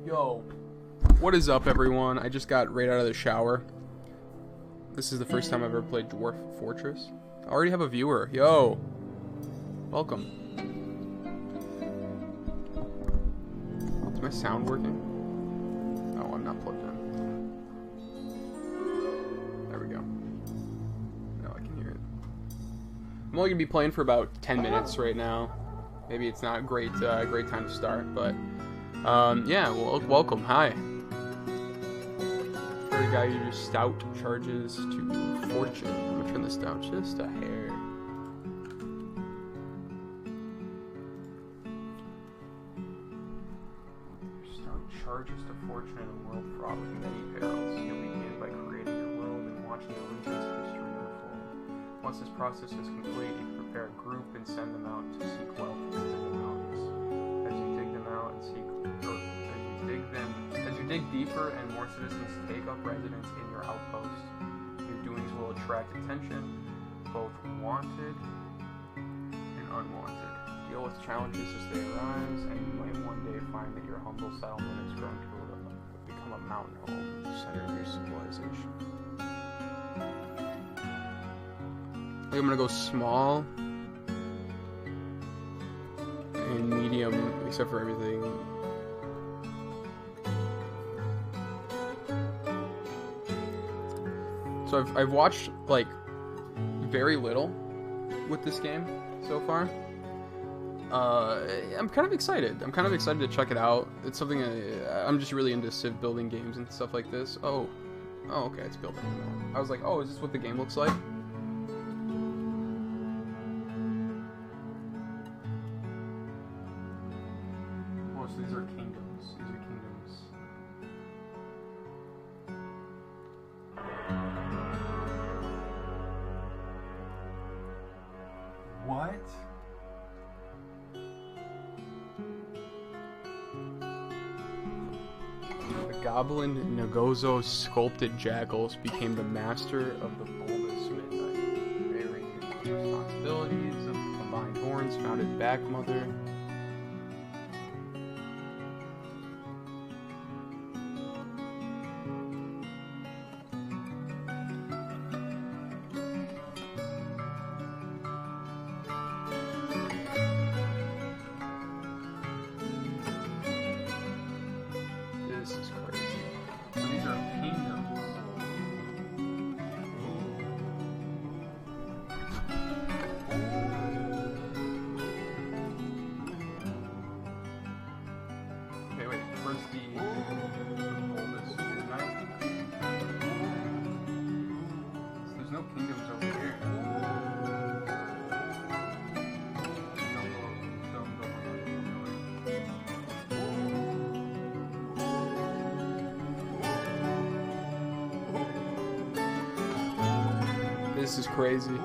Yo, what is up, everyone? I just got right out of the shower. This is the first time I've ever played Dwarf Fortress. I already have a viewer. Yo, welcome. Is my sound working? Oh, I'm not plugged in. There we go. Now I can hear it. I'm only gonna be playing for about 10 minutes right now. Maybe it's not a great time to start, but yeah. Well, welcome. Hi. For a guy who just stout charges to fortune. I'm gonna turn this down just a hair. Stout charges to fortune in a world fraught with many perils. You'll begin by creating your world and watching the region's history unfold. Once this process is complete, you prepare a group and send them out to seek wealth into the mountains. As you dig them out and as you dig deeper and more citizens take up residence in your outpost, your doings will attract attention, both wanted and unwanted. Deal with challenges as they arise, and you might one day find that your humble settlement has grown to become a mountain home, the center of your civilization. I think I'm gonna go small and medium, except for everything. So I've watched like very little with this game so far. I'm kind of excited. I'm kind of excited to check it out. It's something I'm just really into civ building games and stuff like this. Oh, okay, it's building. I was like, oh, is this what the game looks like? Oh, so these are kingdoms. These are kingdoms. What? The goblin Nagozo sculpted jackals became the master of the bulbous midnight, bearing the responsibilities of the combined horns founded back mother. This is crazy. So these are kingdoms. Okay, wait. Where's the bulbous midnight? So there's no kingdoms over here. This is crazy.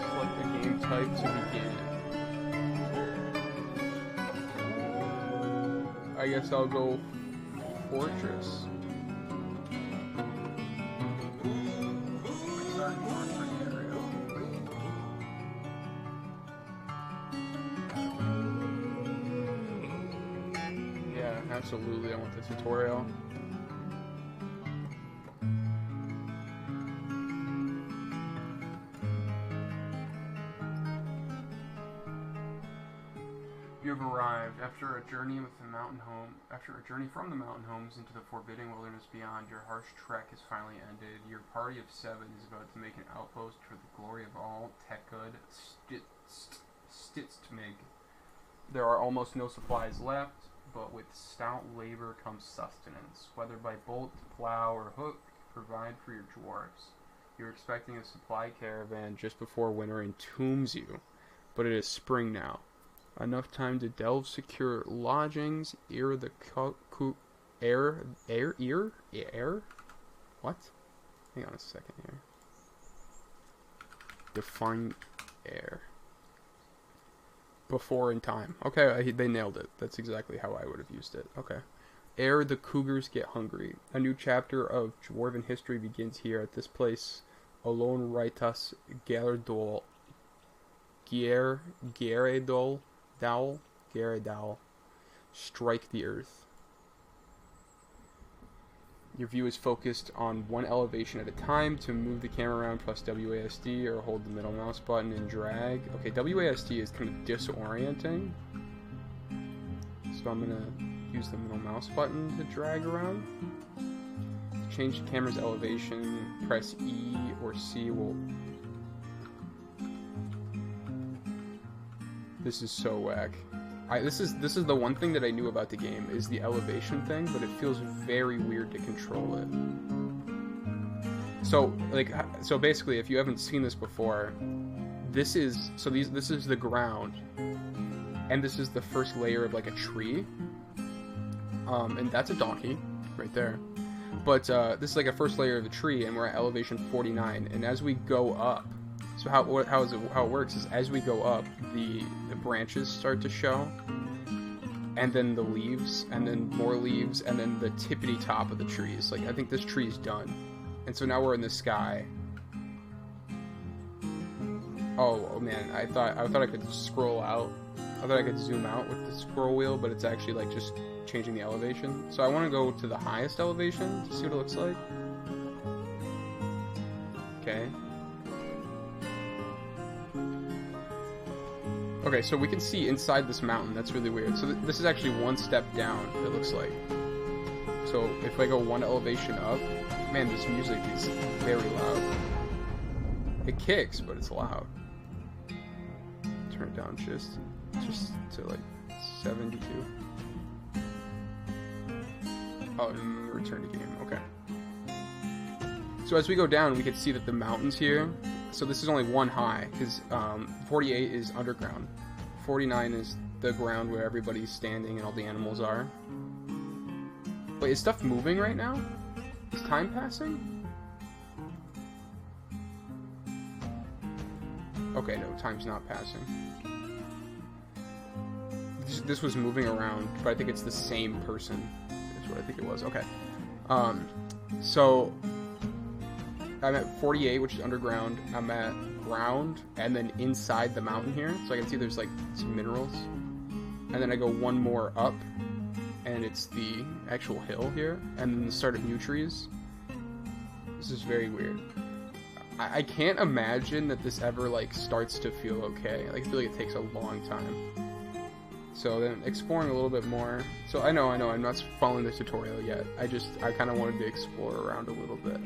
Select the game type to begin. I guess I'll go Fortress. Yeah, absolutely. I want the tutorial. You have arrived after a journey from the mountain homes into the forbidding wilderness beyond. Your harsh trek has finally ended. Your party of 7 is about to make an outpost for the glory of all Tekkud Stitztmig. There are almost no supplies left, but with stout labor comes sustenance. Whether by bolt, plow, or hook, provide for your dwarves. You're expecting a supply caravan just before winter entombs you, but it is spring now. Enough time to delve secure lodgings, What? Hang on a second here. Define air. Before in time. Okay, they nailed it. That's exactly how I would have used it. Okay. Ere the cougars get hungry. A new chapter of dwarven history begins here at this place. Alone Ritas Gyarados, Gyarados, strike the earth. Your view is focused on one elevation at a time. To move the camera around, press WASD or hold the middle mouse button and drag. Okay, WASD is kind of disorienting. So I'm going to use the middle mouse button to drag around. To change the camera's elevation, press E or C. This is so whack. This is the one thing that I knew about the game, is the elevation thing, but it feels very weird to control it. So basically, if you haven't seen this before, this is the ground, and this is the first layer of like a tree, and that's a donkey right there. But this is like a first layer of the tree, and we're at elevation 49, and as we go up, so how it works is, as we go up, the branches start to show, and then the leaves, and then more leaves, and then the tippity top of the trees. Like, I think this tree is done, and so now we're in the sky. Oh man, I thought I could scroll out. I thought I could zoom out with the scroll wheel, but it's actually like just changing the elevation. So I want to go to the highest elevation to see what it looks like. Okay. Okay, so we can see inside this mountain. That's really weird. So this is actually one step down, it looks like. So if I go one elevation up, man, this music is very loud. It kicks, but it's loud. Turn it down just to like 72. Oh, and return to game. Okay. So as we go down, we can see that the mountains here. So this is only one high, because 48 is underground. 49 is the ground where everybody's standing and all the animals are. Wait, is stuff moving right now? Is time passing? Okay, no, time's not passing. This was moving around, but I think it's the same person. That's what I think it was. Okay. So I'm at 48, which is underground. I'm at ground, and then inside the mountain here. So I can see there's like some minerals. And then I go one more up, and it's the actual hill here, and then the start of new trees. This is very weird. I can't imagine that this ever like starts to feel okay. Like, I feel like it takes a long time. So then exploring a little bit more. So I know, I'm not following the tutorial yet. I kind of wanted to explore around a little bit.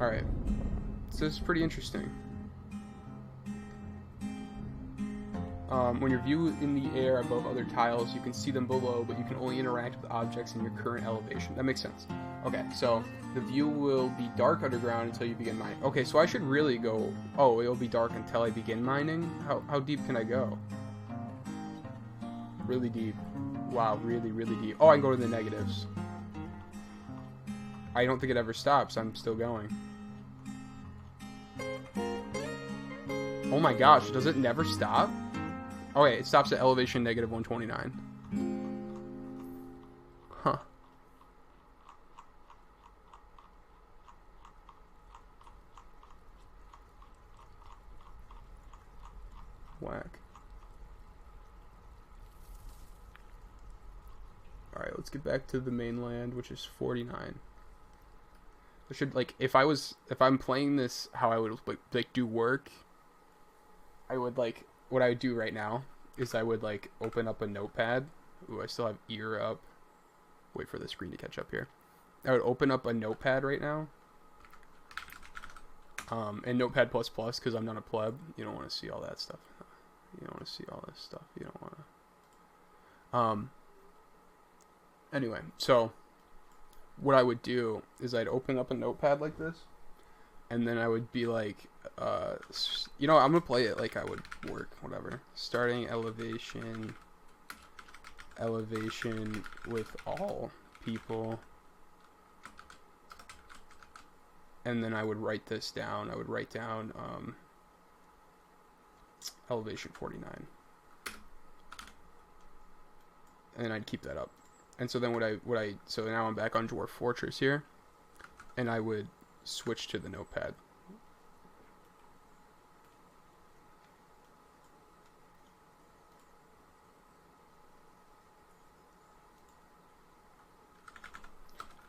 Alright, so this is pretty interesting. When you view in the air above other tiles, you can see them below, but you can only interact with objects in your current elevation. That makes sense. Okay, so the view will be dark underground until you begin mining. Okay, so I should really go... Oh, it'll be dark until I begin mining? How deep can I go? Really deep. Wow, really, really deep. Oh, I can go to the negatives. I don't think it ever stops. I'm still going. Oh my gosh, does it never stop? Oh wait, it stops at elevation negative 129. Huh. Whack. Alright, let's get back to the mainland, which is 49. I should, like, if I'm playing this how I would, like do work, I would, like, what I would do right now is I would, like, open up a notepad. Ooh, I still have ear up. Wait for the screen to catch up here. I would open up a notepad right now. And Notepad++, because I'm not a pleb. You don't want to see all that stuff. You don't want to see all this stuff. You don't want to... Anyway, so what I would do is I'd open up a notepad like this, and then I would be like, you know, I'm gonna play it like I would work, whatever. Starting elevation with all people, and then I would write this down. I would write down elevation 49. and I'd keep that up. And so then so now I'm back on Dwarf Fortress here, and I would switch to the notepad.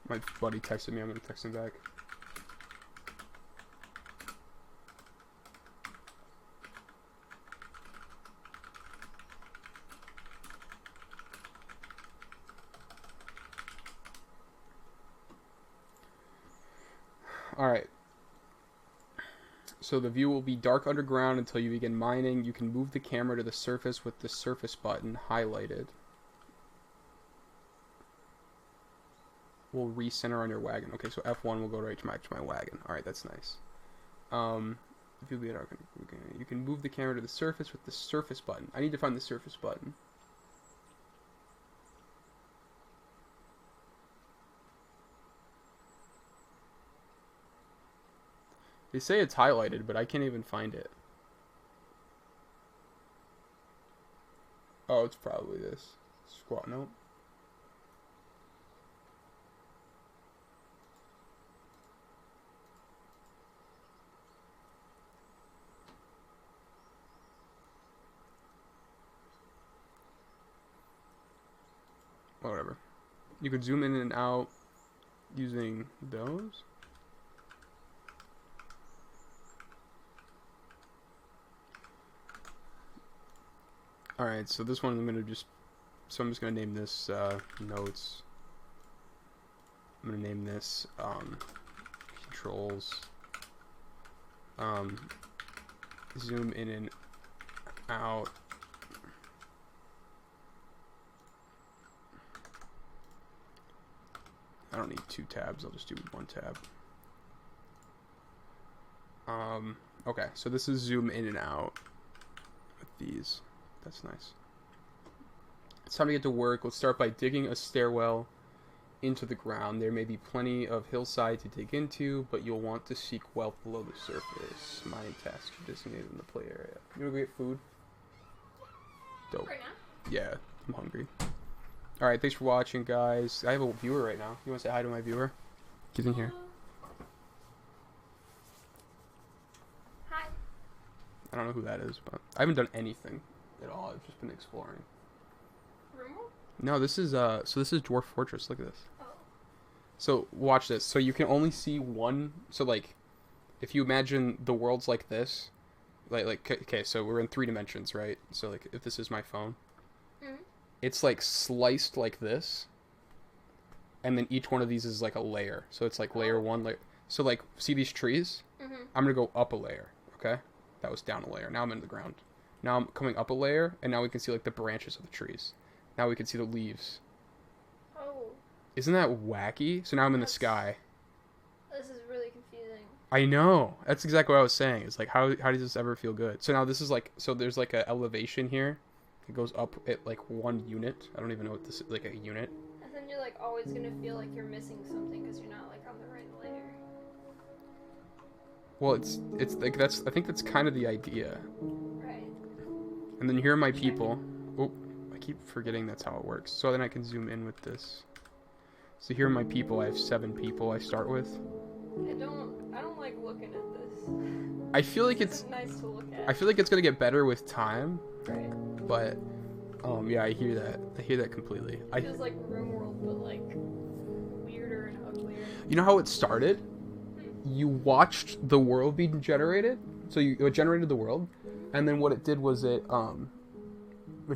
My buddy texted me. I'm gonna text him back. Alright. So the view will be dark underground until you begin mining. You can move the camera to the surface with the surface button highlighted. Will recenter on your wagon. Okay, so F1 will go right back to my wagon. Alright, that's nice. If you'll be dark, you can move the camera to the surface with the surface button. I need to find the surface button. They say it's highlighted, but I can't even find it. Oh, it's probably this. Squat, nope. Whatever. You could zoom in and out using those. Alright, so this one I'm just gonna name this notes. I'm gonna name this controls. Zoom in and out. I don't need 2 tabs, I'll just do 1 tab. Okay, so this is zoom in and out with these. That's nice. It's time to get to work. Let's start by digging a stairwell into the ground. There may be plenty of hillside to dig into, but you'll want to seek wealth below the surface. Mining tasks are designated in the play area. You wanna go get food? Dope. Right now? Yeah, I'm hungry. Alright, thanks for watching, guys. I have a viewer right now. You want to say hi to my viewer? Get in here. Hi. I don't know who that is, but I haven't done anything at all. I've just been exploring. Rumble? No, this is Dwarf Fortress. Look at this. Oh. So watch this. So you can only see one. So like, if you imagine the world's like this, okay. So we're in 3 dimensions, right? So like, if this is my phone, it's like sliced like this, and then each one of these is like a layer. So it's like layer 1, layer. So like, see these trees? I'm gonna go up a layer. Okay, that was down a layer. Now I'm in the ground. Now I'm coming up a layer, and now we can see like the branches of the trees. Now we can see the leaves. Oh. Isn't that wacky? So now I'm in the sky. This is really confusing. I know. That's exactly what I was saying. It's like, how does this ever feel good? So now this is like, so there's like a elevation here. It goes up at like 1 unit. I don't even know what this is, like a unit. And then you're like always gonna feel like you're missing something because you're not like on the right layer. Well, it's like I think that's kind of the idea. Right. And then here are my people. Oh, I keep forgetting that's how it works. So then I can zoom in with this. So here are my people. I have 7 people I start with. I don't like looking at this. I feel like It's nice to look at. I feel like it's gonna get better with time. Right. But yeah, I hear that. I hear that completely. It feels like RimWorld, but like weirder and uglier. You know how it started? You watched the world being generated. So it generated the world, and then what it did was it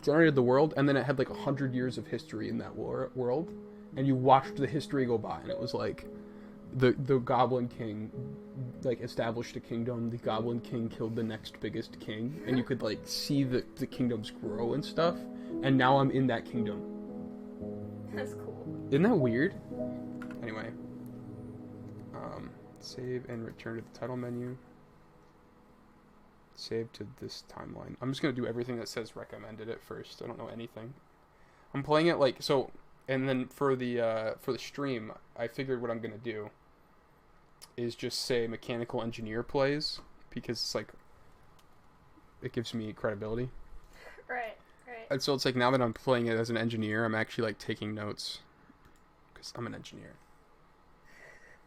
generated the world, and then it had like 100 years of history in that world, and you watched the history go by, and it was like the Goblin King like established a kingdom. The Goblin King killed the next biggest king, and you could like see the kingdoms grow and stuff. And now I'm in that kingdom. That's cool. Isn't that weird? Anyway, save and return to the title menu. Save to this timeline. I'm just gonna do everything that says recommended at first. I don't know anything. I'm playing it like so, and then for the stream, I figured what I'm gonna do is just say mechanical engineer plays, because it's like it gives me credibility. Right. And so it's like now that I'm playing it as an engineer, I'm actually like taking notes because I'm an engineer.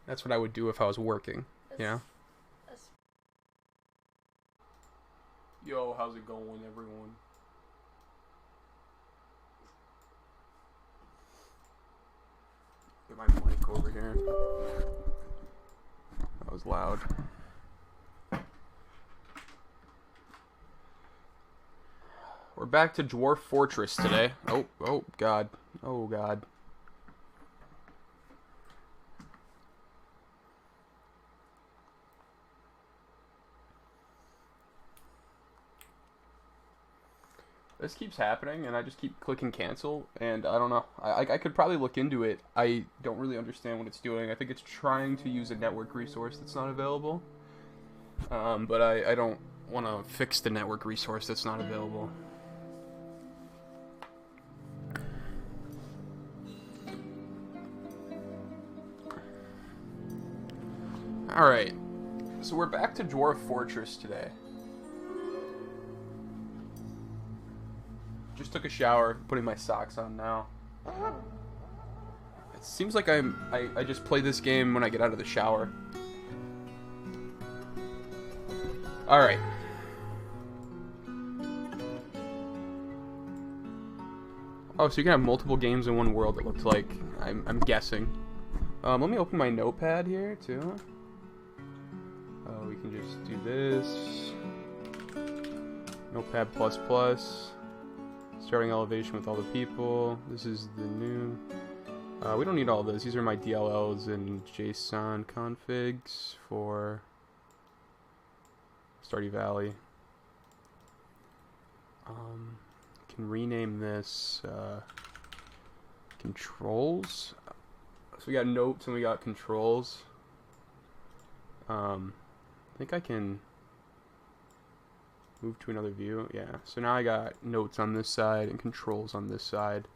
That's what I would do if I was working. Yeah. Yo, how's it going, everyone? Get my mic over here. That was loud. We're back to Dwarf Fortress today. Oh, God. Oh, God. This keeps happening, and I just keep clicking cancel, and I don't know. I could probably look into it. I don't really understand what it's doing. I think it's trying to use a network resource that's not available. But I don't want to fix the network resource that's not available. Alright, so we're back to Dwarf Fortress today. Just took a shower, putting my socks on now. It seems like I just play this game when I get out of the shower. Alright. Oh, so you can have multiple games in one world, it looks like. I'm guessing. Let me open my notepad here, too. Oh, we can just do this. Notepad++. Starting elevation with all the people. This is the new... we don't need all this. These are my DLLs and JSON configs for Stardew Valley. Can rename this controls. So we got notes and we got controls. I think I can move to another view. Yeah, so now I got notes on this side and controls on this side.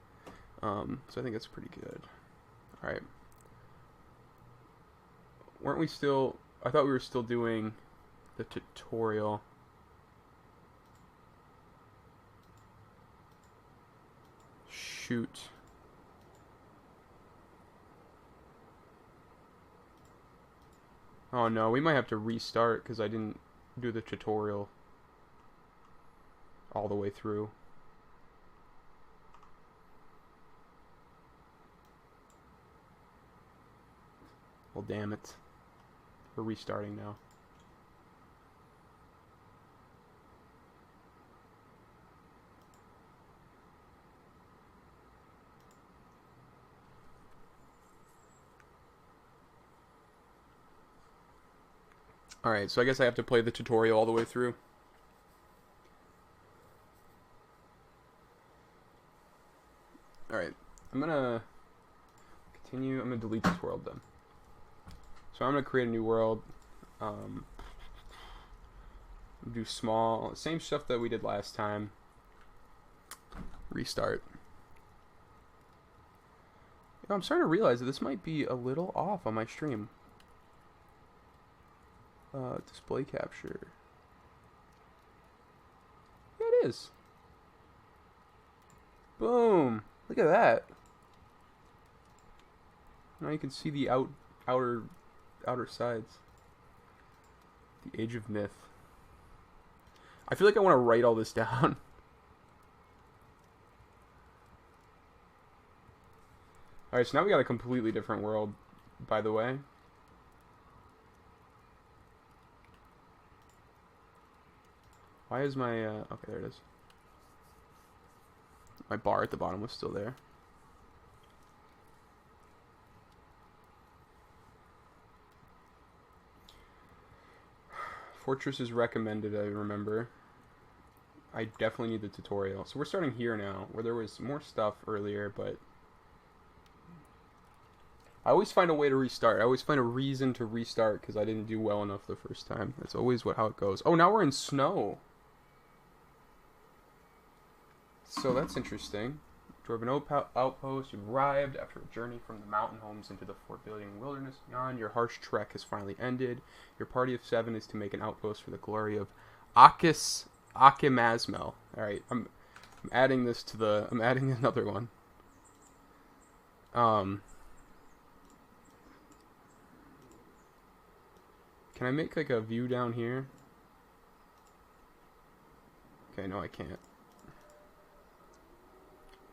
So I think that's pretty good. Alright. Weren't we still... I thought we were still doing the tutorial. Shoot. Oh no, we might have to restart because I didn't do the tutorial all the way through. Well, damn it. We're restarting now. Alright, so I guess I have to play the tutorial all the way through. Alright, I'm gonna continue. I'm gonna delete this world then. So I'm gonna create a new world. Do small, same stuff that we did last time. Restart. You know, I'm starting to realize that this might be a little off on my stream. Display capture. Yeah, it is. Boom. Look at that. Now you can see the outer sides. The Age of Myth. I feel like I want to write all this down. Alright, so now we got a completely different world, by the way. Why is my, okay, there it is. My bar at the bottom was still there. Fortress is recommended, I remember. I definitely need the tutorial. So we're starting here now, where there was more stuff earlier, but... I always find a way to restart. I always find a reason to restart because I didn't do well enough the first time. That's always how it goes. Oh, now we're in snow. So that's interesting. Dwarven outpost, you've arrived after a journey from the mountain homes into the fort-building wilderness beyond. Your harsh trek has finally ended. Your party of 7 is to make an outpost for the glory of Akimazmel. Alright, I'm adding this to the. I'm adding another one. Can I make like a view down here? Okay, no, I can't.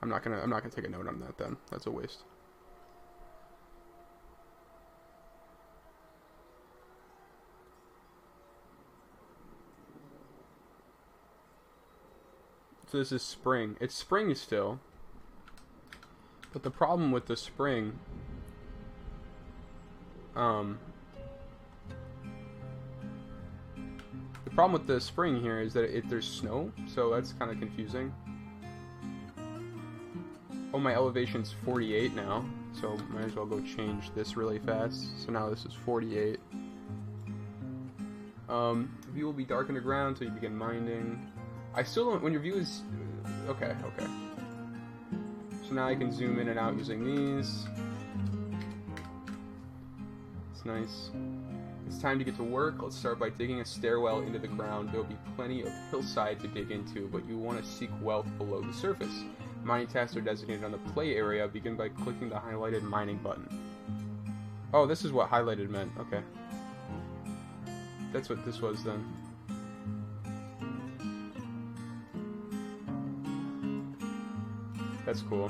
I'm not gonna take a note on that then. That's a waste. So this is spring. It's spring still. But the problem with the spring, the problem with the spring here is that there's snow, so that's kind of confusing. Oh, my elevation's 48 now, so might as well go change this really fast. So now this is 48. View will be dark underground until you begin mining. I still don't, when your view is, okay. So now I can zoom in and out using these. It's nice. It's time to get to work. Let's start by digging a stairwell into the ground. There will be plenty of hillside to dig into, but you want to seek wealth below the surface. Mining tasks are designated on the play area. Begin by clicking the highlighted mining button. Oh, this is what highlighted meant. Okay. That's what this was then. That's cool.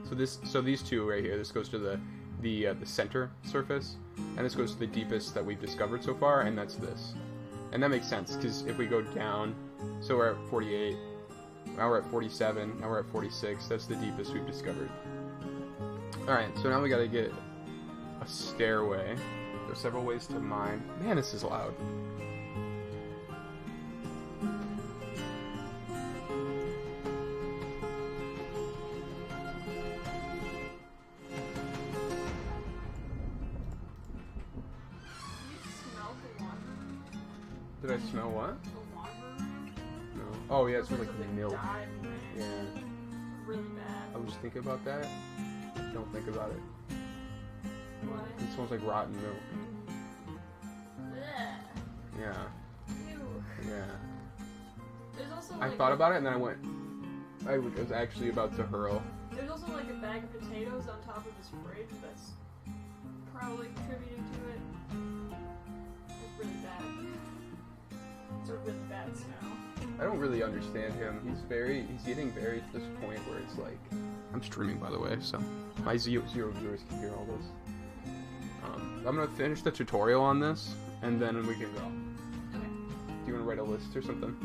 So these two right here. This goes to the center surface, and this goes to the deepest that we've discovered so far, and that's this. And that makes sense because if we go down, so we're at 48. Now we're at 47. Now we're at 46. That's the deepest we've discovered. Alright, so now we gotta get a stairway. There's several ways to mine. Man, this is loud. Did I smell what? No. Oh yeah, it smells like milk. Yeah. Really bad. I was thinking about that. Don't think about it. What? It smells like rotten milk. Blech. Yeah. Ew. Yeah. There's also I like thought about it and then I was actually about to hurl. There's also like a bag of potatoes on top of this fridge that's probably contributing to it. It's really bad. It's a really bad smell. I don't really understand him. He's getting very to this point where it's like, I'm streaming by the way, so my zero viewers can hear all this. I'm gonna finish the tutorial on this, and then we can go. Okay. Do you wanna write a list or something?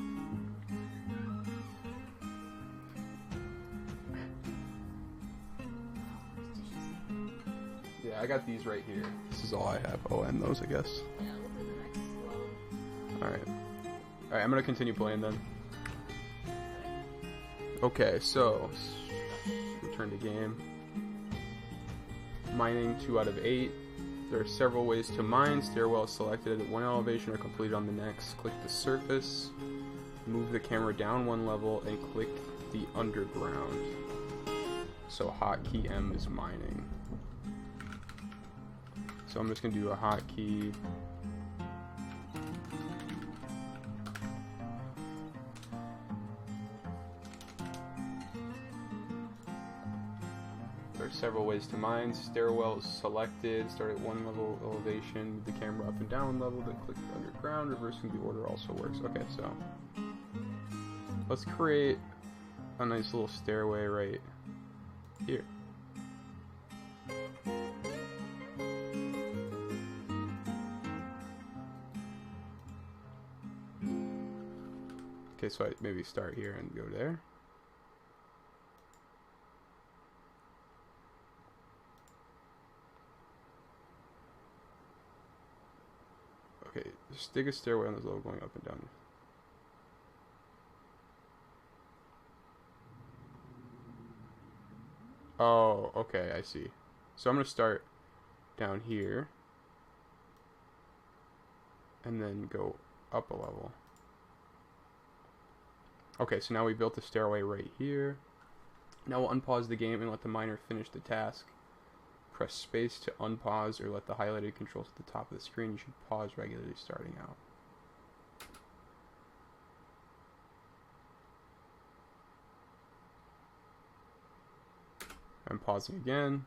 Yeah, I got these right here. This is all I have. Oh, and those, I guess. Yeah, we'll do the next one. Alright. Alright, I'm gonna continue playing then. Okay, so return to game. Mining 2 out of 8. There are several ways to mine. Stairwell selected at one elevation or completed on the next. Click the surface. Move the camera down one level and click the underground. So hotkey M is mining. So I'm just gonna do a hotkey. There are several ways to mine. Stairwell is selected. Start at one level elevation. Move the camera up and down one level. Then click the underground. Reversing the order also works. Okay, so let's create a nice little stairway right here. Okay, so I maybe start here and go there. Okay, just dig a stairway on this level going up and down. Oh, okay, I see. So I'm gonna start down here and then go up a level. Okay, so now we built a stairway right here. Now we'll unpause the game and let the miner finish the task. Press space to unpause or let the highlighted controls at the top of the screen. You should pause regularly starting out. I'm pausing again.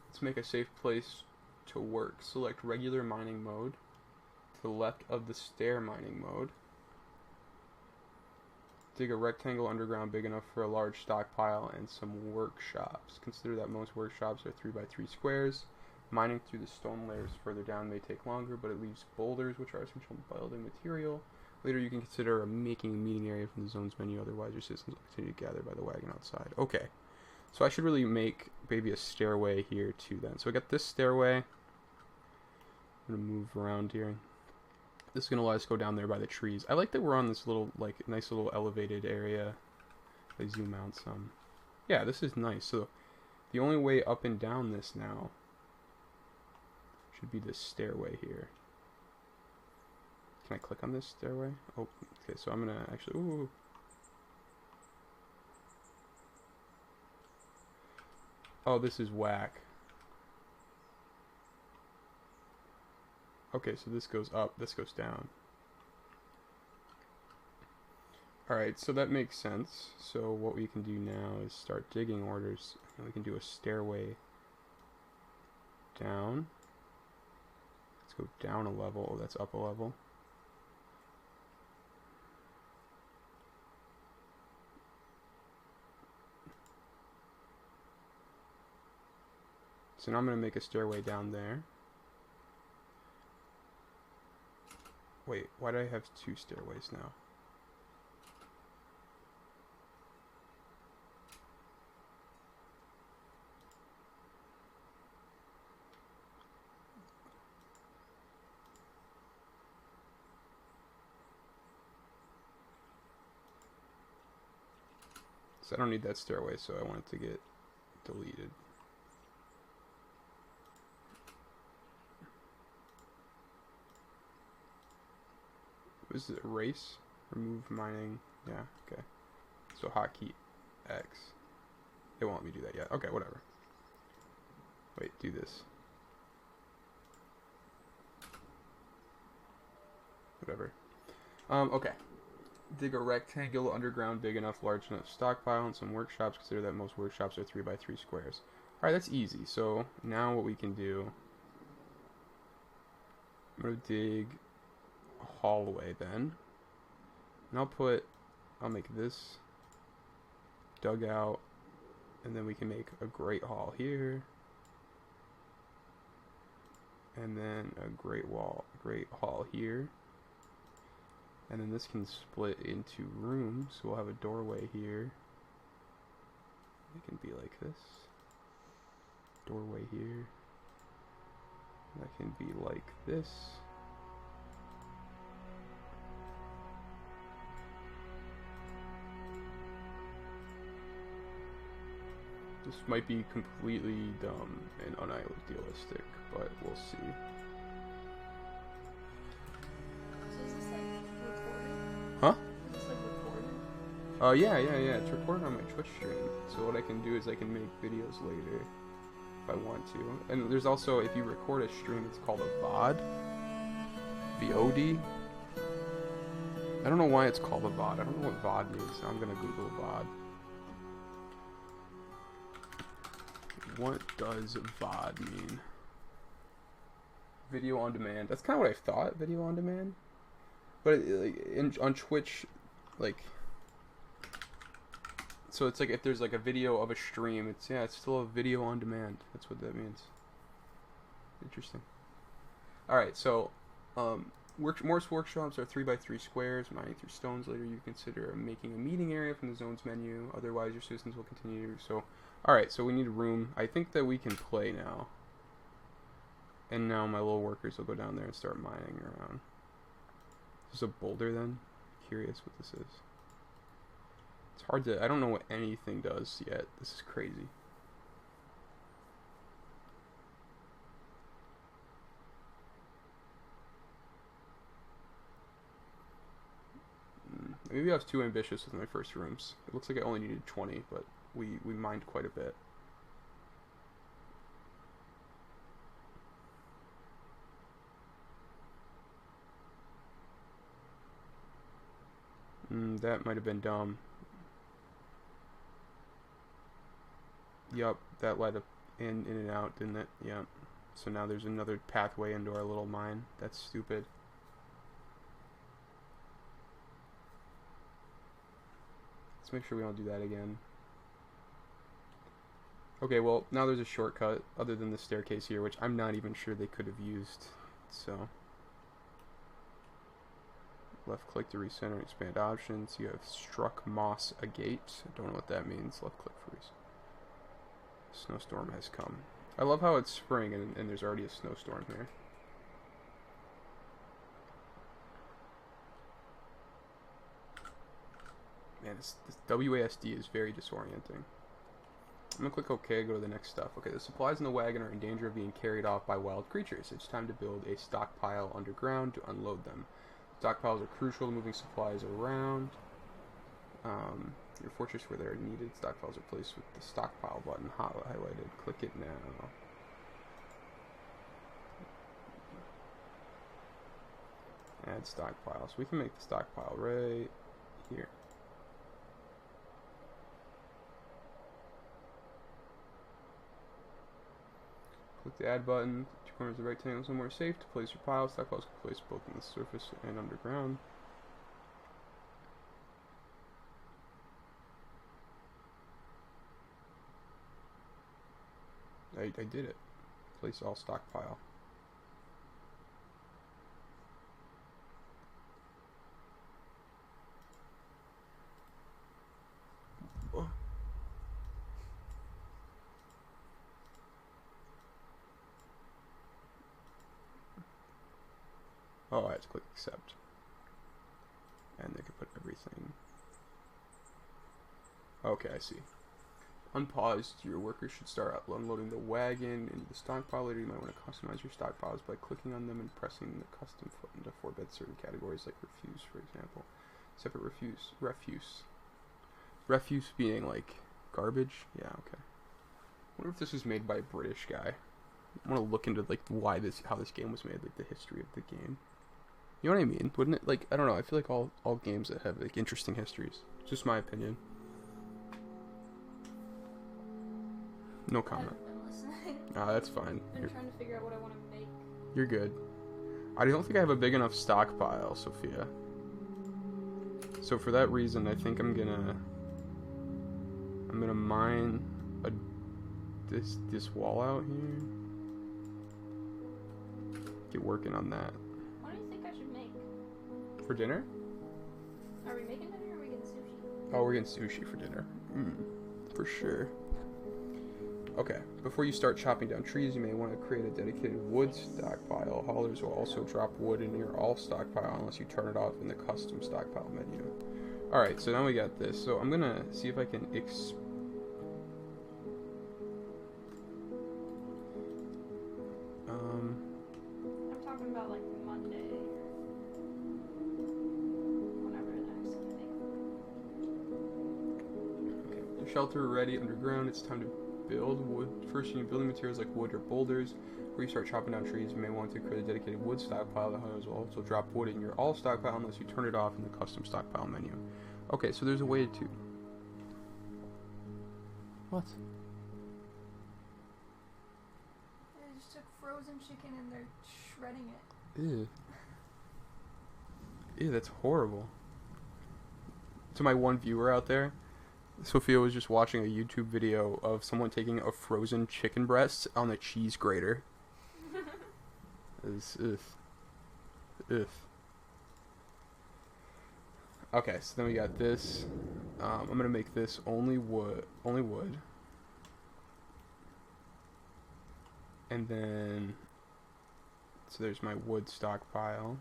Let's make a safe place to work. Select regular mining mode to the left of the stair mining mode. Dig a rectangle underground big enough for a large stockpile and some workshops. Consider that most workshops are 3x3 squares. Mining through the stone layers further down may take longer, but it leaves boulders, which are essential building material. Later, you can consider making a meeting area from the zone's menu, otherwise your citizens will continue to gather by the wagon outside. Okay, so I should really make maybe a stairway here too then. So I got this stairway. I'm going to move around here. This is going to let us go down there by the trees. I like that we're on this little, like, nice little elevated area. I zoom out some. Yeah, this is nice. So the only way up and down this now should be this stairway here. Can I click on this stairway? Oh, okay, so I'm going to actually... Ooh. Oh, this is whack. Okay, so this goes up, this goes down. Alright, so that makes sense. So what we can do now is start digging orders. And we can do a stairway down. Let's go down a level. Oh, that's up a level. So now I'm going to make a stairway down there. Wait, why do I have two stairways now? So I don't need that stairway, so I want it to get deleted. Was it erase? Remove mining. Yeah, okay. So hotkey X. It won't let me do that yet. Okay, whatever. Wait, do this. Whatever. Okay. Dig a rectangle underground big enough, large enough stockpile, and some workshops. Consider that most workshops are 3x3 squares. Alright, that's easy. So now what we can do, I'm going to dig a hallway then. And I'll make this dugout, and then we can make a great hall here. And then a great hall here. And then this can split into rooms, so we'll have a doorway here. It can be like this. Doorway here. That can be like this. This might be completely dumb and unidealistic, but we'll see. Huh? Is this like recorded? Oh, yeah. It's recorded on my Twitch stream. So what I can do is I can make videos later if I want to. And there's also, if you record a stream, it's called a VOD. VOD. I don't know why it's called a VOD. I don't know what VOD means, so I'm gonna Google VOD. What does VOD mean? Video on demand. That's kind of what I thought, video on demand. But on Twitch, like, so it's like if there's like a video of a stream, it's still a video on demand. That's what that means. Interesting. All right, so most workshops are 3x3 squares. Mining through stones. Later, you consider making a meeting area from the zone's menu. Otherwise, your citizens will continue. So, all right, so we need a room. I think that we can play now. And now my little workers will go down there and start mining around. Is this a boulder then? Curious what this is. It's hard to... I don't know what anything does yet. This is crazy. Maybe I was too ambitious with my first rooms. It looks like I only needed 20, but we mined quite a bit. That might have been dumb. Yup, that led up in and out, didn't it? Yup. So now there's another pathway into our little mine. That's stupid. Let's make sure we don't do that again. Okay, well, now there's a shortcut other than the staircase here, which I'm not even sure they could have used. So, left click to recenter and expand options. You have struck moss agate. I don't know what that means. Left click for reason. Snowstorm has come. I love how it's spring and there's already a snowstorm here. Man, this WASD is very disorienting. I'm gonna click OK, go to the next stuff. Okay, the supplies in the wagon are in danger of being carried off by wild creatures. It's time to build a stockpile underground to unload them. Stockpiles are crucial to moving supplies around. Your fortress where they are needed. Stockpiles are placed with the stockpile button highlighted. Click it now. Add stockpile. So we can make the stockpile right here. Click the add button. Two corners of the rectangle somewhere safe to place your pile. Stockpiles can place both on the surface and underground. I did it. Place all stockpile. Oh. Oh, I have to click accept. And they can put everything. Okay, I see. Unpaused, your workers should start unloading the wagon into the stockpile. Later, you might want to customize your stockpiles by clicking on them and pressing the custom button to forbid certain categories like refuse, for example. Separate refuse. Refuse being like garbage? Yeah, okay. I wonder if this was made by a British guy. I want to look into like how this game was made, like the history of the game. You know what I mean? Wouldn't it, like, I don't know, I feel like all games that have like interesting histories. It's just my opinion. No comment. I've been listening. Ah, that's fine. I've been trying to figure out what I want to make. You're good. I don't think I have a big enough stockpile, Sophia. So for that reason, I think I'm gonna mine this wall out here. Get working on that. What do you think I should make? For dinner? Are we making dinner or are we getting sushi? Oh, we're getting sushi for dinner. For sure. Okay, before you start chopping down trees, you may want to create a dedicated wood stockpile. Haulers will also drop wood in your all stockpile unless you turn it off in the custom stockpile menu. Alright, so now we got this. So I'm gonna see if I can I'm talking about like Monday or whenever the next thing. Okay, your shelter ready underground. It's time to build wood. First, you need building materials like wood or boulders. Before you start chopping down trees, you may want to create a dedicated wood stockpile. The hunters will also drop wood in your all stockpile unless you turn it off in the custom stockpile menu. Okay, so there's a way to... What? They just took frozen chicken and they're shredding it. Ew. Ew, that's horrible. To my one viewer out there, Sophia was just watching a YouTube video of someone taking a frozen chicken breast on a cheese grater. Ugh. Okay, so then we got this. I'm gonna make this only wood. And then, so there's my wood stockpile.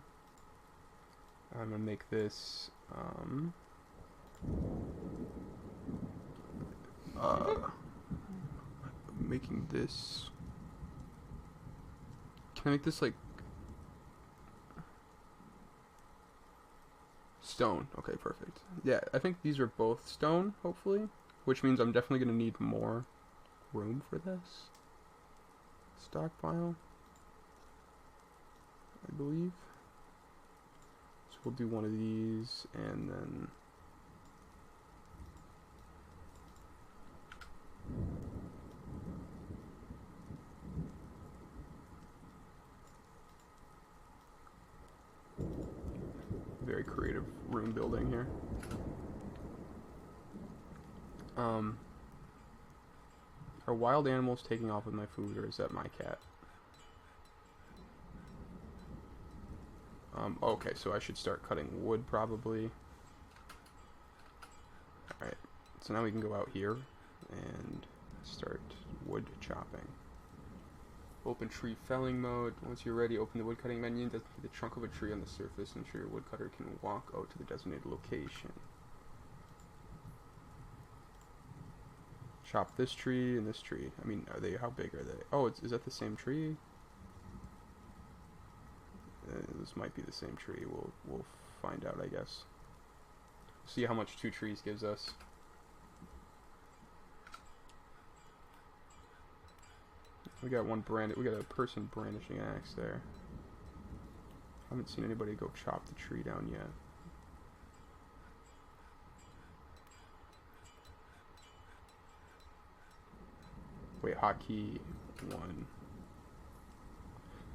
I'm gonna make this, making this. Can I make this like stone? Okay, perfect. Yeah, I think these are both stone, hopefully, which means I'm definitely gonna need more room for this stockpile, I believe. So we'll do one of these and then creative room building here. Are wild animals taking off with my food, or is that my cat? Okay, so I should start cutting wood probably. Alright, so now we can go out here and start wood chopping. Open tree felling mode. Once you're ready, open the wood cutting menu. Designate the trunk of a tree on the surface. Ensure your woodcutter can walk out to the designated location. Chop this tree and this tree. I mean, are they? How big are they? Oh, is that the same tree? This might be the same tree. We'll find out, I guess. See how much 2 trees gives us. We got we got a person brandishing an axe there. Haven't seen anybody go chop the tree down yet. Wait, hotkey 1.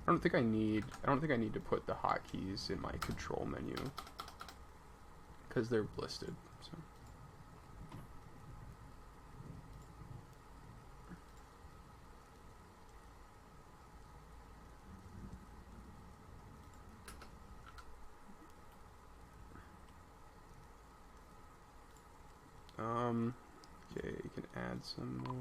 I don't think I need to put the hotkeys in my control menu because they're listed. So. Okay, you can add some more.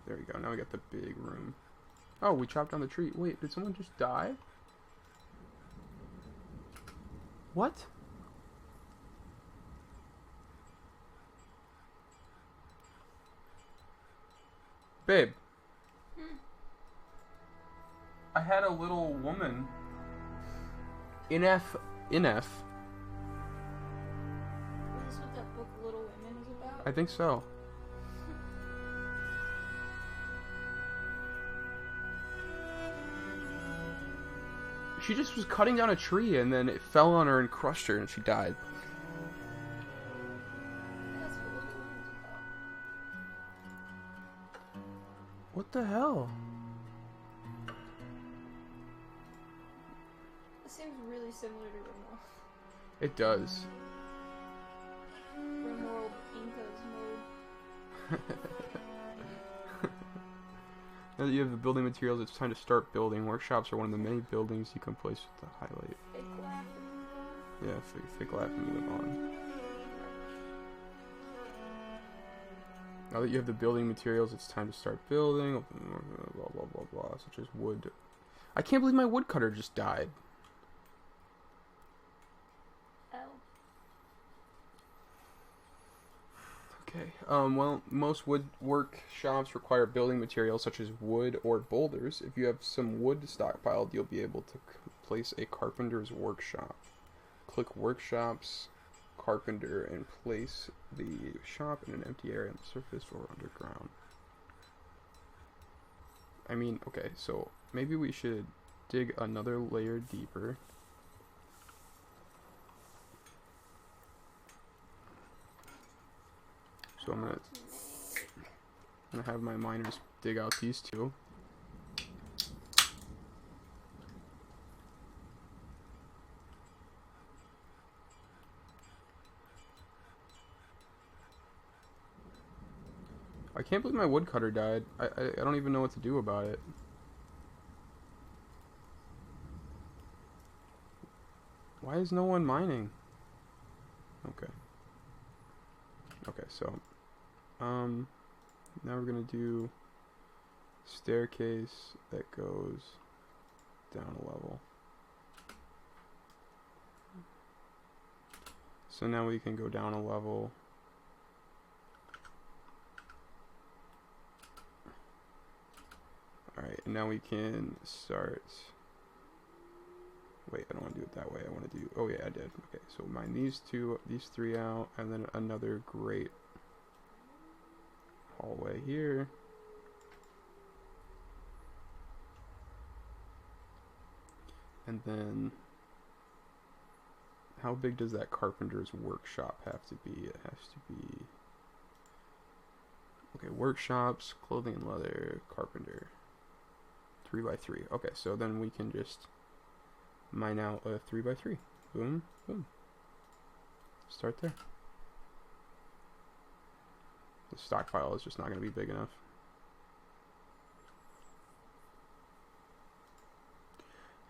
There we go. Now we got the big room. Oh, we chopped down the tree. Wait, did someone just die? What? Babe. I had a little woman. NF. Is this what that book Little Women is about? I think so. She just was cutting down a tree and then it fell on her and crushed her and she died. That's what Little Women's about. What the hell? This seems really similar to Rimworld. It does. Rimworld Inca's mode. Now that you have the building materials, it's time to start building. Workshops are one of the many buildings you can place with the highlight. Fake laugh and move on. Yeah, fake laugh and move on. Now that you have the building materials, it's time to start building. Blah, blah, blah, blah, such as wood. I can't believe my woodcutter just died. Okay, well, most woodwork shops require building materials such as wood or boulders. If you have some wood stockpiled, you'll be able to place a carpenter's workshop. Click Workshops, Carpenter, and place the shop in an empty area on the surface or underground. I mean, okay, so maybe we should dig another layer deeper. So I'm gonna have my miners dig out these 2. I can't believe my woodcutter died. I don't even know what to do about it. Why is no one mining? Okay. Okay, so now we're gonna do staircase that goes down a level. So now we can go down a level. Alright, and now we can start. Wait, I don't want to do it that way. I want to do. Oh yeah, I did. Okay, so mine these 3 out, and then another great hallway here. And then How big does that carpenter's workshop have to be? It has to be... Okay, workshops, clothing and leather, carpenter. 3x3. Okay, so then we can just mine out a 3x3. Boom, boom. Start there. The stockpile is just not going to be big enough.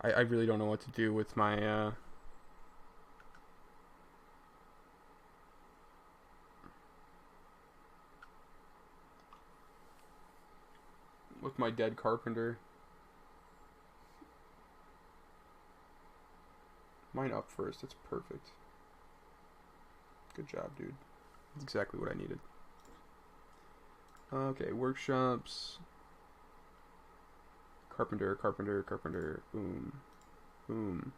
I really don't know what to do with my dead carpenter. Mine up first. It's perfect. Good job, dude. That's exactly what I needed. Okay, workshops. Carpenter, carpenter, carpenter. Boom. Boom.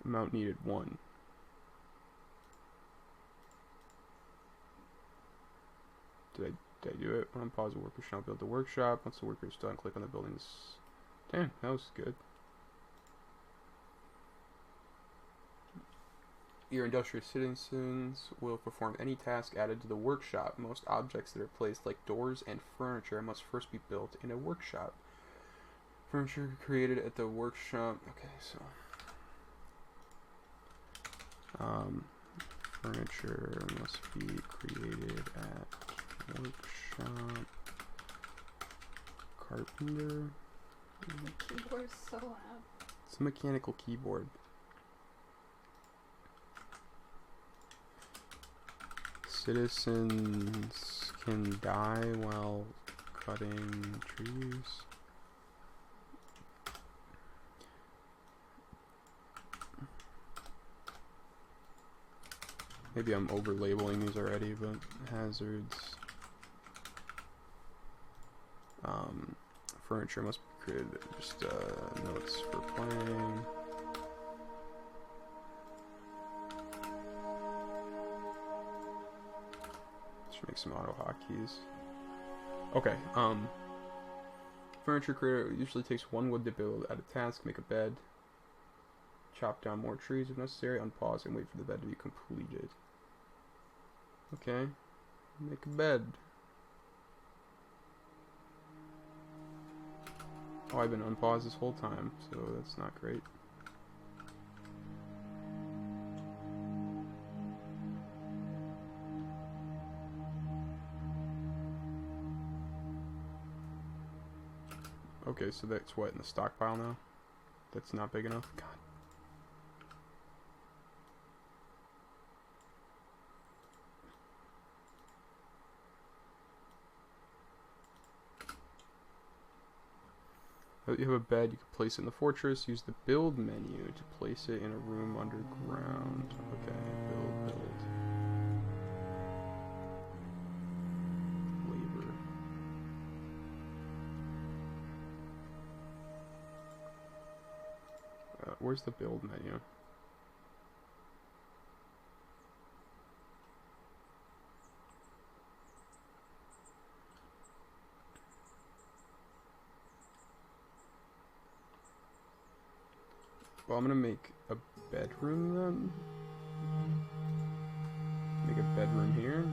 Amount needed 1. Did I do it? When I'm pausing, worker shall build the workshop. Once the worker is done, click on the buildings. Damn, that was good. Your industrious citizens will perform any task added to the workshop. Most objects that are placed, like doors and furniture, must first be built in a workshop. Furniture created at the workshop. Okay, so furniture must be created at workshop. Carpenter. The keyboard's so loud. It's a mechanical keyboard. Citizens can die while cutting trees. Maybe I'm over labeling these already, but hazards. Furniture must be created. Just notes for playing. Should make some auto hotkeys. Okay. Furniture creator usually takes 1 wood to build. Add a task. Make a bed. Chop down more trees if necessary. Unpause and wait for the bed to be completed. Okay. Make a bed. Oh, I've been unpaused this whole time, so that's not great. Okay, so that's what, in the stockpile now? That's not big enough? God. You have a bed, you can place it in the fortress. Use the build menu to place it in a room underground. Okay, build. Labor. Where's the build menu? Well, I'm gonna make a bedroom then. Make a bedroom here.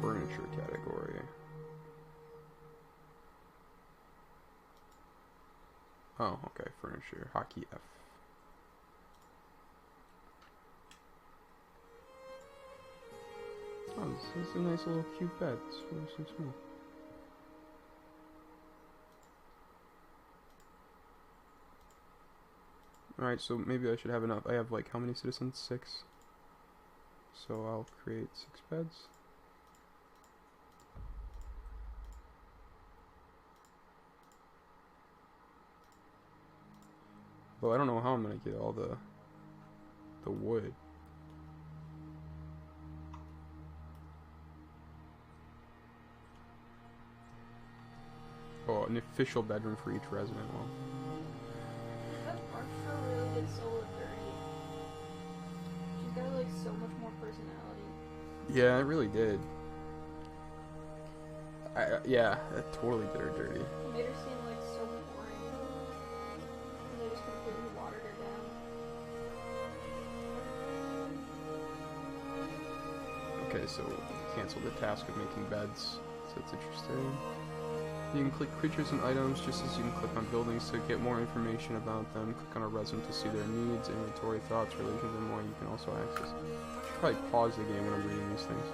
Furniture category. Oh, okay, furniture. Hotkey F. Oh, this is a nice little cute bed. It's really so small. Alright, so maybe I should have enough. I have like how many citizens? 6. So I'll create 6 beds. Well, I don't know how I'm gonna get all the wood. Oh, an official bedroom for each resident. Well, That Archer really did Solar dirty. She's got like so much more personality. yeah, it really did. Yeah, it totally did her dirty. It made her seem like so boring. Okay, so cancel the task of making beds. So that's interesting. You can click creatures and items just as you can click on buildings to get more information about them. Click on a resident to see their needs, inventory, thoughts, relations, and more. You can also access. I should probably pause the game when I'm reading these things.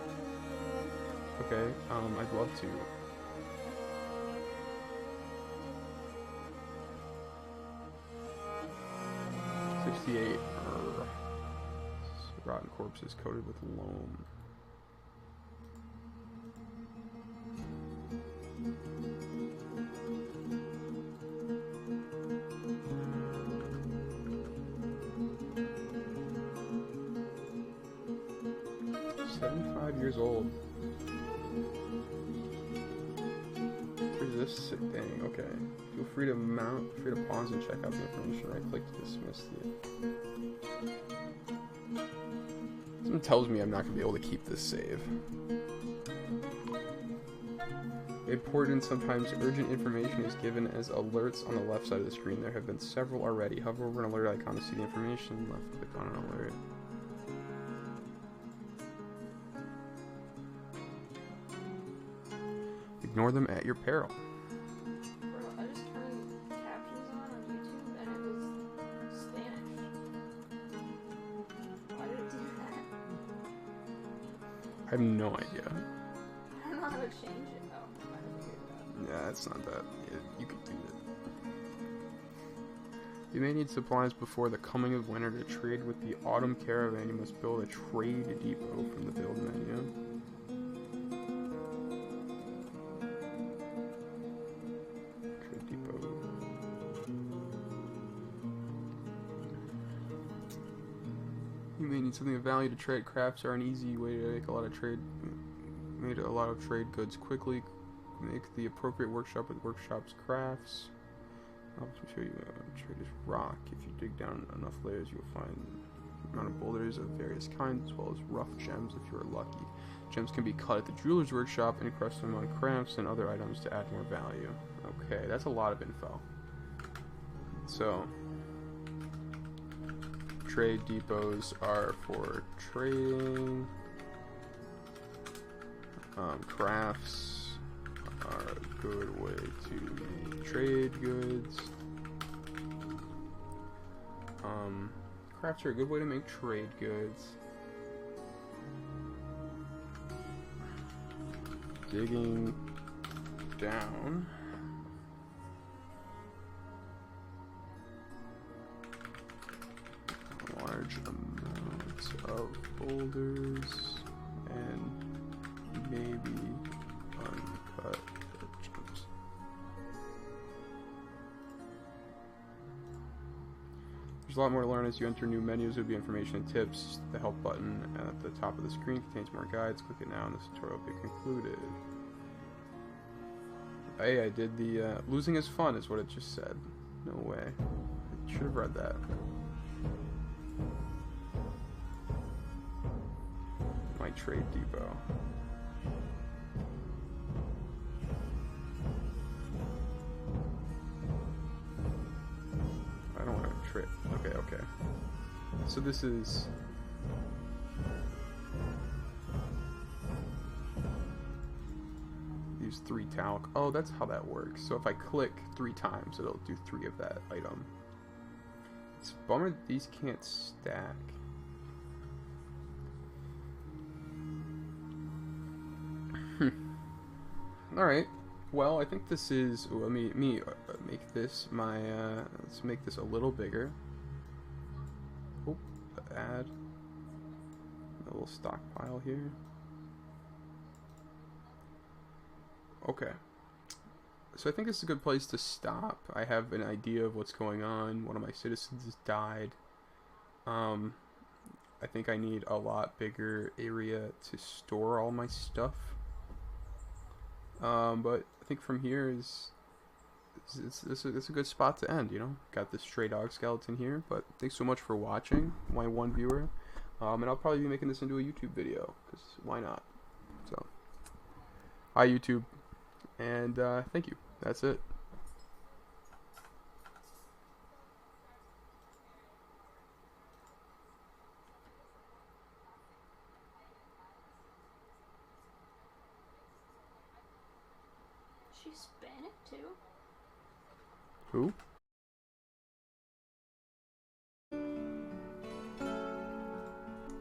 Okay, I'd love to. '68. Rotten corpses coated with loam. Years old. Where's this sick thing? Okay. Feel free to pause and check out the information. Right click to dismiss the. Something tells me I'm not gonna be able to keep this save. Important, sometimes urgent information is given as alerts on the left side of the screen. There have been several already. Hover over an alert icon to see the information. Left click on an alert. Ignore them at your peril. Bro, I just turned captions on YouTube and it was Spanish. Why did it do that? I have no idea. I don't know how to change it though. I might have figured it out. Yeah, it's not that. You could do it. You may need supplies before the coming of winter. To trade with the autumn caravan, you must build a trade depot from the build menu. Something of value to trade. Crafts are an easy way to make a lot of trade goods quickly. Make the appropriate workshop with workshops crafts. I'll show you trade is rock. If you dig down enough layers, you'll find a amount of boulders of various kinds, as well as rough gems if you are lucky. Gems can be cut at the jeweler's workshop and encrust them on crafts and other items to add more value. Okay, that's a lot of info. So trade depots are for trading. Crafts are a good way to trade goods. Crafts are a good way to make trade goods. Digging down. Large amounts of boulders and maybe uncut gems. There's a lot more to learn as you enter new menus. There will be information and tips. The help button at the top of the screen contains more guides. Click it now and this tutorial will be concluded. Hey, I did the losing is fun is what it just said. No way. I should have read that. My trade depot. I don't want to trade. Okay. So this is. Use 3 talc. Oh, that's how that works. So if I click 3 times, it'll do 3 of that item. It's a bummer that these can't stack. Alright, well, I think this is, let me make this my, let's make this a little bigger. Oh, add a little stockpile here. Okay, so I think this is a good place to stop. I have an idea of what's going on. One of my citizens has died. I think I need a lot bigger area to store all my stuff. But I think from here it's a good spot to end, you know. Got this stray dog skeleton here, but thanks so much for watching, my one viewer. And I'll probably be making this into a YouTube video, because why not? So, hi YouTube, and thank you. That's it. She Hispanic too? Who?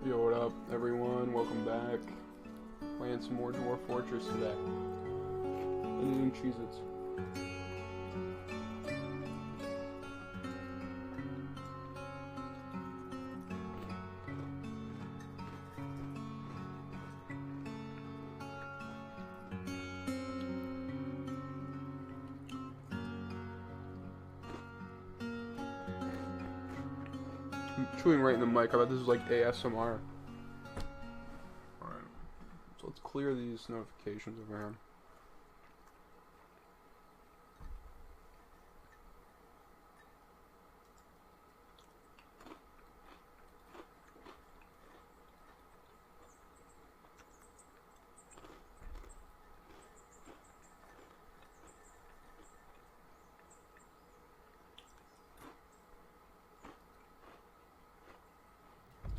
Yo, what up, everyone? Welcome back. Playing some more Dwarf Fortress today. And eating Cheez-Its. I'm chewing right in the mic. I bet this is like ASMR. Alright. So let's clear these notifications over here.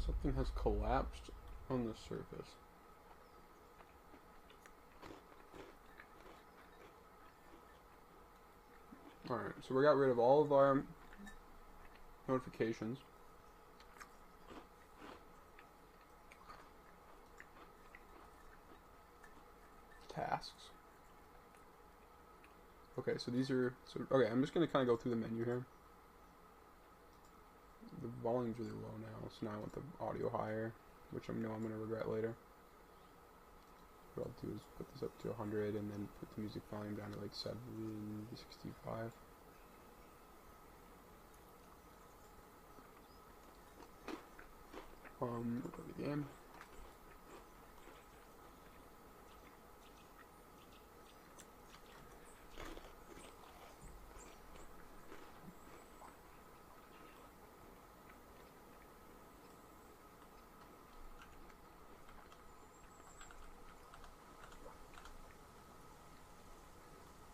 Something has collapsed on the surface. Alright, so we got rid of all of our notifications. Tasks. Okay, so these are... okay, I'm just going to kind of go through the menu here. The volume's really low now, so now I want the audio higher, which I know I'm going to regret later. What I'll do is put this up to 100 and then put the music volume down to like 65. Look at the game.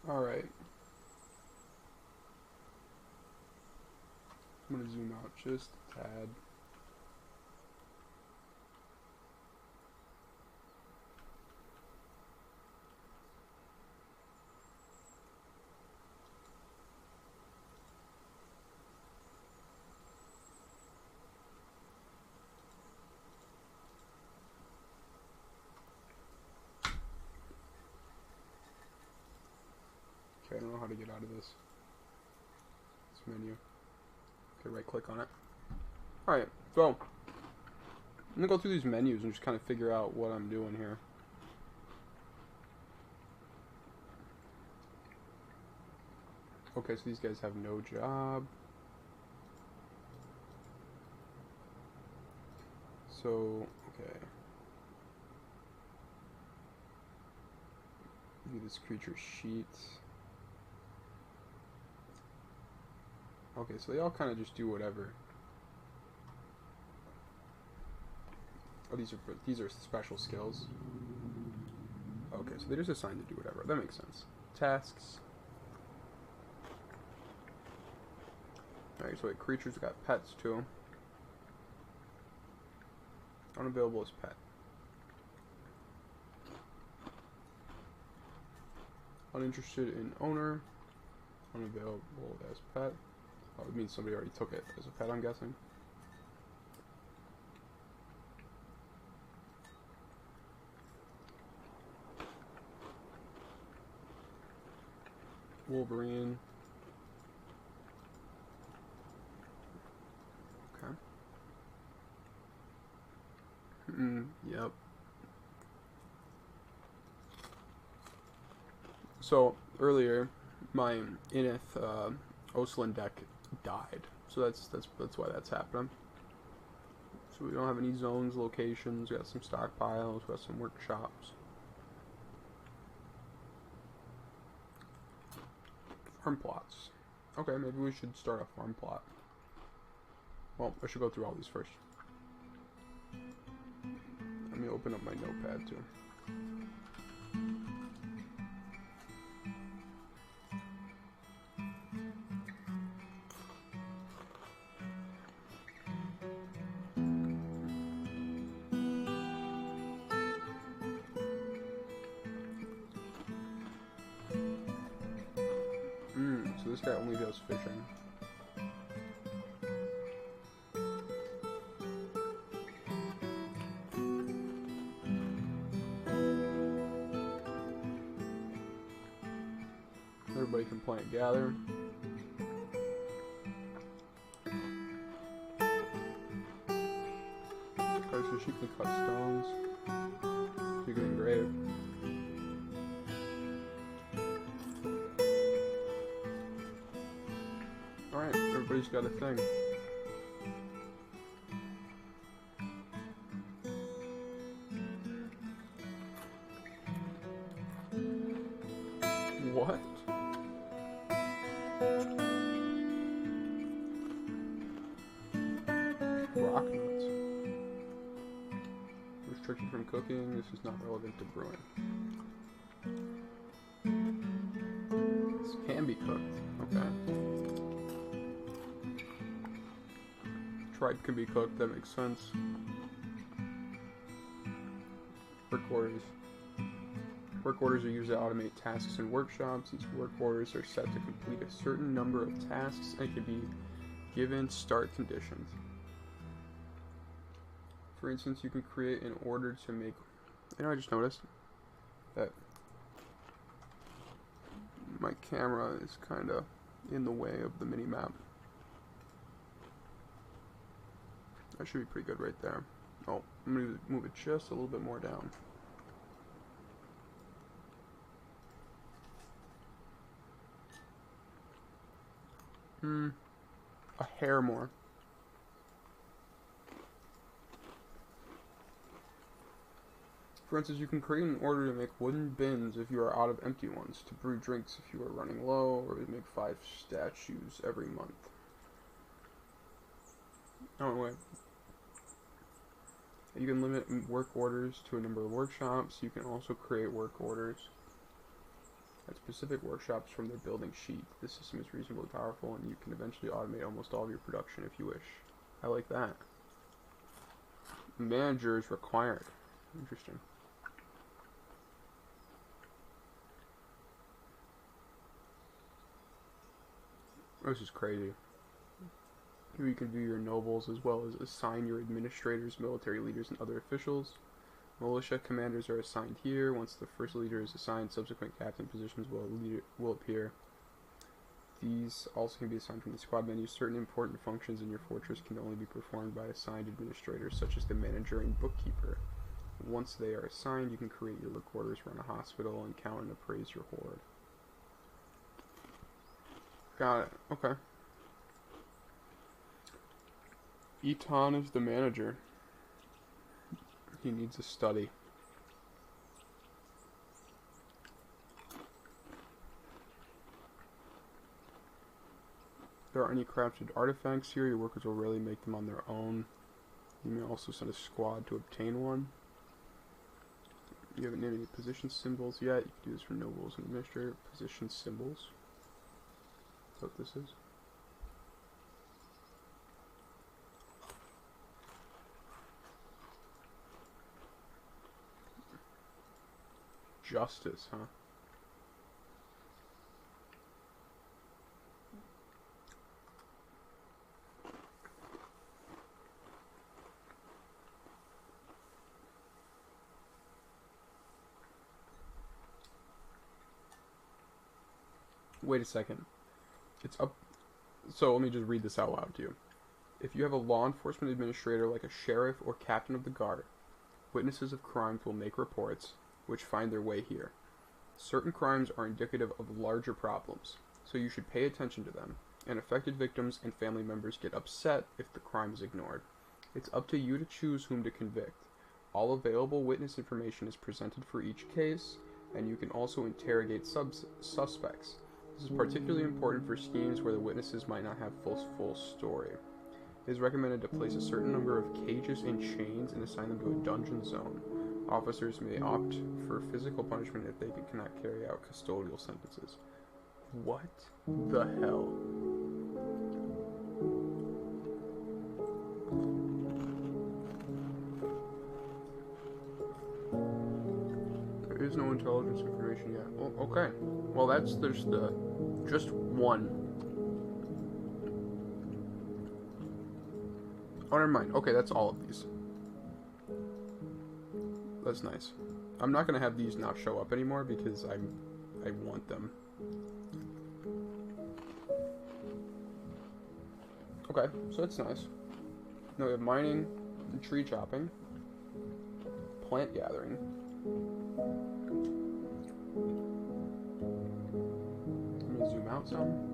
Alright. I'm going to zoom out just a tad. Okay, I don't know how to get out of this menu. Okay, right click on it. Alright, so I'm gonna go through these menus and just kind of figure out what I'm doing here. Okay, so these guys have no job. So, okay. View this creature sheet. Okay, so they all kind of just do whatever. Oh, these are special skills. Okay, so they're just assigned to do whatever. That makes sense. Tasks. Alright, so wait, creatures got pets too. Unavailable as pet. Uninterested in owner. Unavailable as pet. Oh, it means somebody already took it as a pet, I'm guessing. Wolverine. Okay. Yep. So earlier, my Inith Oslin deck died, so that's why that's happening. So we don't have any zones, locations. We got some stockpiles. We got some workshops. Farm plots. Okay, maybe we should start a farm plot. Well, I should go through all these first. Let me open up my notepad too. this guy only does fishing. Everybody can plant gather. So she can cut stones. She can engrave. Alright, everybody's got a thing. What? Rock nuts. Restricted from cooking. This is not relevant to brewing. This can be cooked. Okay. Tripe can be cooked. That makes sense. Work orders. Work orders are used to automate tasks in workshops. These work orders are set to complete a certain number of tasks and can be given start conditions. For instance, you can create an order to make... I just noticed that my camera is kind of in the way of the mini-map. That should be pretty good right there. Oh, I'm going to move it just a little bit more down. A hair more. For instance, you can create an order to make wooden bins if you are out of empty ones, to brew drinks if you are running low, or to make 5 statues every month. Oh, wait. You can limit work orders to a number of workshops. You can also create work orders at specific workshops from their building sheet. This system is reasonably powerful, and you can eventually automate almost all of your production if you wish. I like that. Manager is required. Interesting. This is crazy. Here you can view your nobles as well as assign your administrators, military leaders, and other officials. Militia commanders are assigned here. Once the first leader is assigned, subsequent captain positions will appear. These also can be assigned from the squad menu. Certain important functions in your fortress can only be performed by assigned administrators, such as the manager and bookkeeper. Once they are assigned, you can create your work orders, run a hospital, and count and appraise your hoard. Got it. Okay. Eton is the manager. He needs a study. If there are any crafted artifacts here, your workers will rarely make them on their own. You may also send a squad to obtain one. You haven't named any position symbols yet. You can do this for nobles and administrator. Position symbols. That's what this is. Justice, huh? Wait a second. It's up. So let me just read this out loud to you. If you have a law enforcement administrator like a sheriff or captain of the guard, witnesses of crimes will make reports, which find their way here. Certain crimes are indicative of larger problems, so you should pay attention to them, and affected victims and family members get upset if the crime is ignored. It's up to you to choose whom to convict. All available witness information is presented for each case, and you can also interrogate suspects. This is particularly important for schemes where the witnesses might not have full story. It is recommended to place a certain number of cages and chains and assign them to a dungeon zone. Officers may opt for physical punishment if they cannot carry out custodial sentences. What the hell? There is no intelligence information yet. Well, okay. Well, there's just one Oh, never mind. Okay, that's all of these. That's nice. I'm not gonna have these not show up anymore because I want them. Okay, so that's nice. Now we have mining and tree chopping, plant gathering. I'm gonna zoom out some.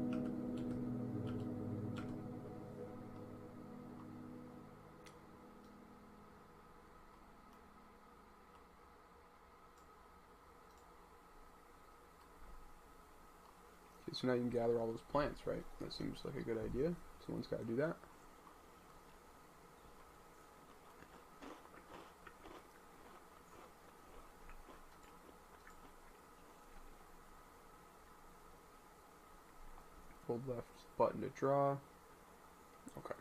Okay, so now you can gather all those plants, right? That seems like a good idea. Someone's got to do that. Hold left button to draw. Okay.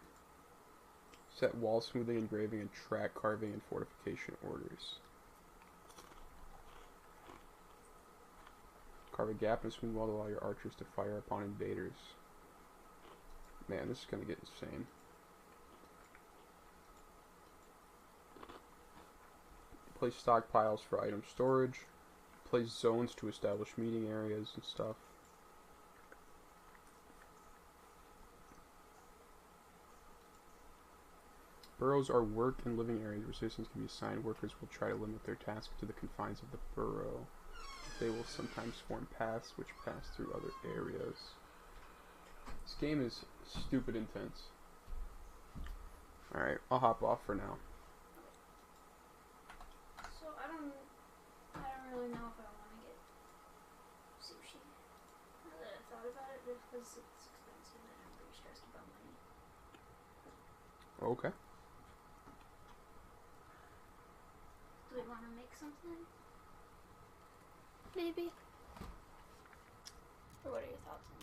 Set wall smoothing, engraving, and track carving and fortification orders. Carve a gap in a smooth wall to allow your archers to fire upon invaders. Man, this is gonna get insane. Place stockpiles for item storage. Place zones to establish meeting areas and stuff. Burrows are work and living areas where citizens can be assigned. Workers will try to limit their tasks to the confines of the burrow. They will sometimes form paths which pass through other areas. This game is stupid intense. Alright, I'll hop off for now. So I don't really know if I want to get sushi. Now that I thought about it, because it's expensive and I'm pretty stressed about money. Okay. Do we want to make something? Maybe. Or what are your thoughts on